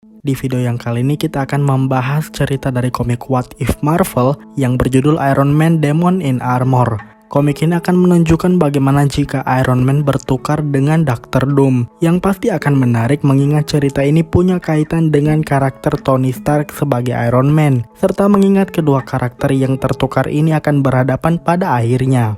Di video yang kali ini kita akan membahas cerita dari komik What If Marvel yang berjudul Iron Man Demon in Armor. Komik ini akan menunjukkan bagaimana jika Iron Man bertukar dengan Dr. Doom, yang pasti akan menarik mengingat cerita ini punya kaitan dengan karakter Tony Stark sebagai Iron Man, serta mengingat kedua karakter yang tertukar ini akan berhadapan pada akhirnya.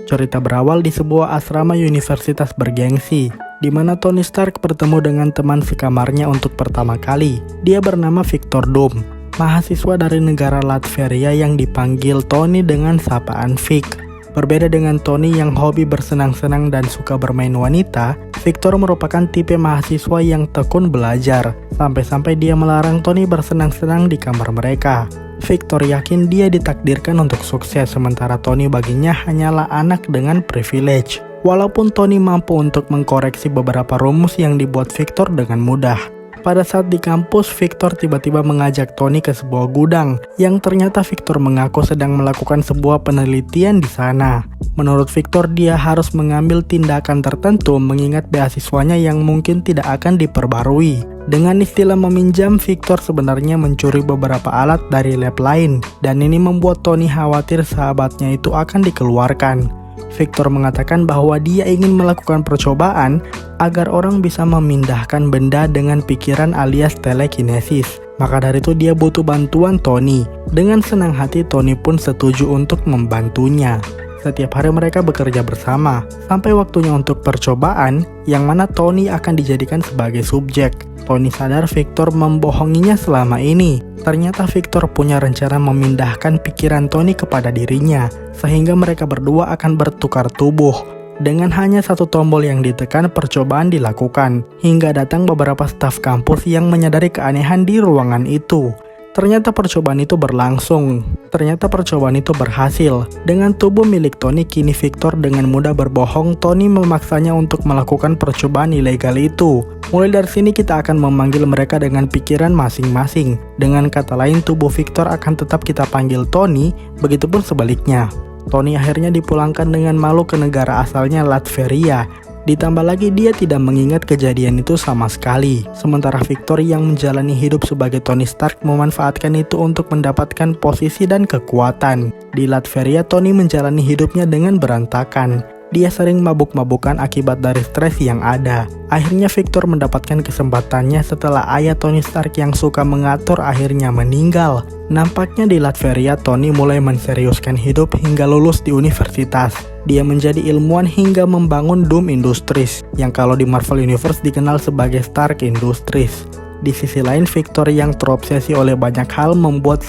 Cerita berawal di sebuah asrama universitas bergengsi, di mana Tony Stark bertemu dengan teman sekamarnya untuk pertama kali. Dia bernama Victor Doom, mahasiswa dari negara Latveria yang dipanggil Tony dengan sapaan Vic. Berbeda dengan Tony yang hobi bersenang-senang dan suka bermain wanita, Victor merupakan tipe mahasiswa yang tekun belajar, sampai-sampai dia melarang Tony bersenang-senang di kamar mereka. Victor yakin dia ditakdirkan untuk sukses, sementara Tony baginya hanyalah anak dengan privilege. Walaupun Tony mampu untuk mengkoreksi beberapa rumus yang dibuat Victor dengan mudah. Pada saat di kampus, Victor tiba-tiba mengajak Tony ke sebuah gudang, yang ternyata Victor mengaku sedang melakukan sebuah penelitian di sana. Menurut Victor, dia harus mengambil tindakan tertentu mengingat beasiswanya yang mungkin tidak akan diperbarui. Dengan istilah meminjam, Victor sebenarnya mencuri beberapa alat dari lab lain, dan ini membuat Tony khawatir sahabatnya itu akan dikeluarkan. Victor mengatakan bahwa dia ingin melakukan percobaan agar orang bisa memindahkan benda dengan pikiran alias telekinesis. Maka dari itu dia butuh bantuan Tony. Dengan senang hati Tony pun setuju untuk membantunya. Setiap hari mereka bekerja bersama, sampai waktunya untuk percobaan, yang mana Tony akan dijadikan sebagai subjek. Tony sadar Victor membohonginya selama ini. Ternyata Victor punya rencana memindahkan pikiran Tony kepada dirinya, sehingga mereka berdua akan bertukar tubuh. Dengan hanya satu tombol yang ditekan, percobaan dilakukan, hingga datang beberapa staf kampus yang menyadari keanehan di ruangan itu. Ternyata percobaan itu berlangsung. Ternyata percobaan itu berhasil. Dengan tubuh milik Tony, kini Victor dengan mudah berbohong. Tony memaksanya untuk melakukan percobaan ilegal itu. Mulai dari sini kita akan memanggil mereka dengan pikiran masing-masing. Dengan kata lain, tubuh Victor akan tetap kita panggil Tony, begitupun sebaliknya. Tony akhirnya dipulangkan dengan malu ke negara asalnya Latveria. Ditambah lagi dia tidak mengingat kejadian itu sama sekali. Sementara Victor yang menjalani hidup sebagai Tony Stark memanfaatkan itu untuk mendapatkan posisi dan kekuatan. Di Latveria, Tony menjalani hidupnya dengan berantakan. Dia sering mabuk-mabukan akibat dari stres yang ada. Akhirnya Victor mendapatkan kesempatannya setelah ayah Tony Stark yang suka mengatur akhirnya meninggal. Nampaknya di Latveria, Tony mulai menseriuskan hidup hingga lulus di universitas. Dia menjadi ilmuwan hingga membangun Doom Industries, yang kalau di Marvel Universe dikenal sebagai Stark Industries. Di sisi lain, Victor yang terobsesi oleh banyak hal membuat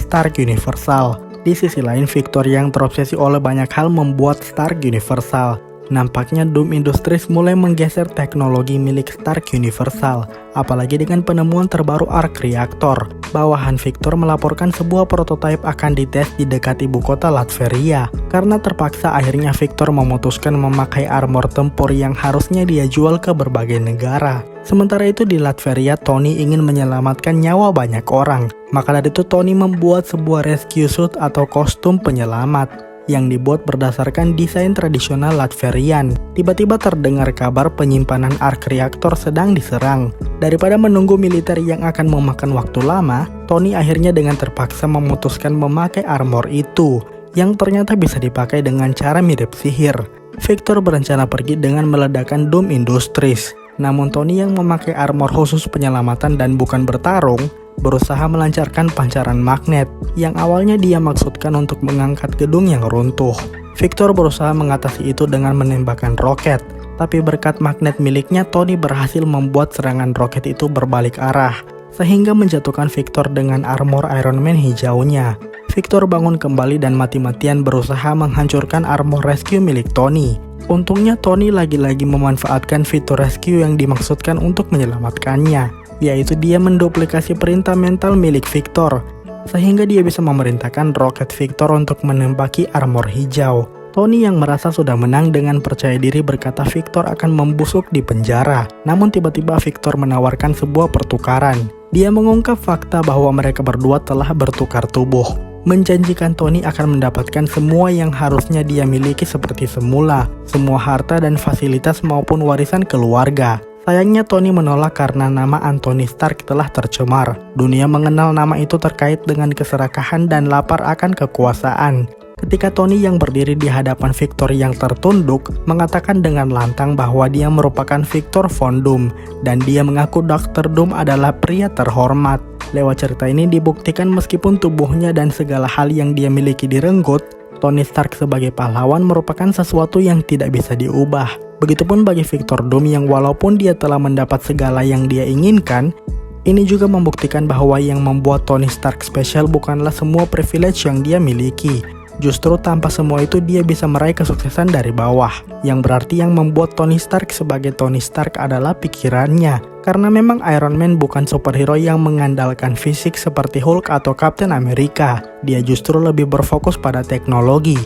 Stark Universal. Nampaknya Doom Industries mulai menggeser teknologi milik Stark Universal, apalagi dengan penemuan terbaru Arc Reactor. Bawahan Victor melaporkan sebuah prototipe akan dites di dekat ibu kota Latveria. Karena terpaksa, akhirnya Victor memutuskan memakai armor tempur yang harusnya dia jual ke berbagai negara. Sementara itu di Latveria, Tony ingin menyelamatkan nyawa banyak orang. Maka dari itu Tony membuat sebuah rescue suit atau kostum penyelamat yang dibuat berdasarkan desain tradisional Latverian. Tiba-tiba terdengar kabar penyimpanan Arc Reactor sedang diserang. Daripada menunggu militer yang akan memakan waktu lama, Tony akhirnya dengan terpaksa memutuskan memakai armor itu, yang ternyata bisa dipakai dengan cara mirip sihir. Victor berencana pergi dengan meledakkan Doom Industries. Namun Tony yang memakai armor khusus penyelamatan dan bukan bertarung, berusaha melancarkan pancaran magnet yang awalnya dia maksudkan untuk mengangkat gedung yang runtuh. Victor berusaha mengatasi itu dengan menembakkan roket, tapi berkat magnet miliknya Tony berhasil membuat serangan roket itu berbalik arah, sehingga menjatuhkan Victor dengan armor Iron Man hijaunya. Victor bangun kembali dan mati-matian berusaha menghancurkan armor rescue milik Tony. Untungnya Tony lagi-lagi memanfaatkan fitur rescue yang dimaksudkan untuk menyelamatkannya, yaitu dia menduplikasi perintah mental milik Victor, sehingga dia bisa memerintahkan roket Victor untuk menembaki armor hijau. Tony yang merasa sudah menang dengan percaya diri berkata Victor akan membusuk di penjara. Namun tiba-tiba Victor menawarkan sebuah pertukaran. Dia mengungkap fakta bahwa mereka berdua telah bertukar tubuh, menjanjikan Tony akan mendapatkan semua yang harusnya dia miliki seperti semula, semua harta dan fasilitas maupun warisan keluarga. Sayangnya Tony menolak karena nama Anthony Stark telah tercemar. Dunia mengenal nama itu terkait dengan keserakahan dan lapar akan kekuasaan. Ketika Tony yang berdiri di hadapan Victor yang tertunduk mengatakan dengan lantang bahwa dia merupakan Victor Von Doom dan dia mengaku Dr. Doom adalah pria terhormat. Lewat cerita ini dibuktikan meskipun tubuhnya dan segala hal yang dia miliki direnggut, Tony Stark sebagai pahlawan merupakan sesuatu yang tidak bisa diubah. Begitupun bagi Victor Doom yang walaupun dia telah mendapat segala yang dia inginkan, ini juga membuktikan bahwa yang membuat Tony Stark spesial bukanlah semua privilege yang dia miliki. Justru tanpa semua itu dia bisa meraih kesuksesan dari bawah. Yang berarti yang membuat Tony Stark sebagai Tony Stark adalah pikirannya. Karena memang Iron Man bukan superhero yang mengandalkan fisik seperti Hulk atau Captain America. Dia justru lebih berfokus pada teknologi.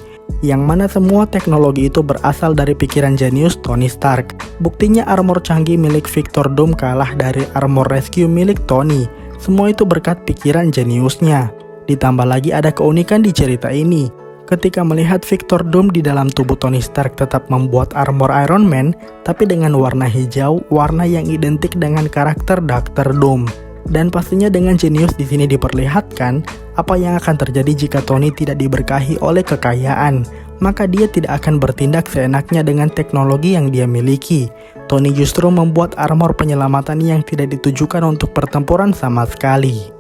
Yang mana semua teknologi itu berasal dari pikiran jenius Tony Stark. Buktinya armor canggih milik Victor Doom kalah dari armor rescue milik Tony. Semua itu berkat pikiran jeniusnya. Ditambah lagi ada keunikan di cerita ini. Ketika melihat Victor Doom di dalam tubuh Tony Stark tetap membuat armor Iron Man, tapi dengan warna hijau, warna yang identik dengan karakter Dr. Doom. Dan pastinya dengan jenius di sini diperlihatkan apa yang akan terjadi jika Tony tidak diberkahi oleh kekayaan. Maka dia tidak akan bertindak seenaknya dengan teknologi yang dia miliki. Tony justru membuat armor penyelamatan yang tidak ditujukan untuk pertempuran sama sekali.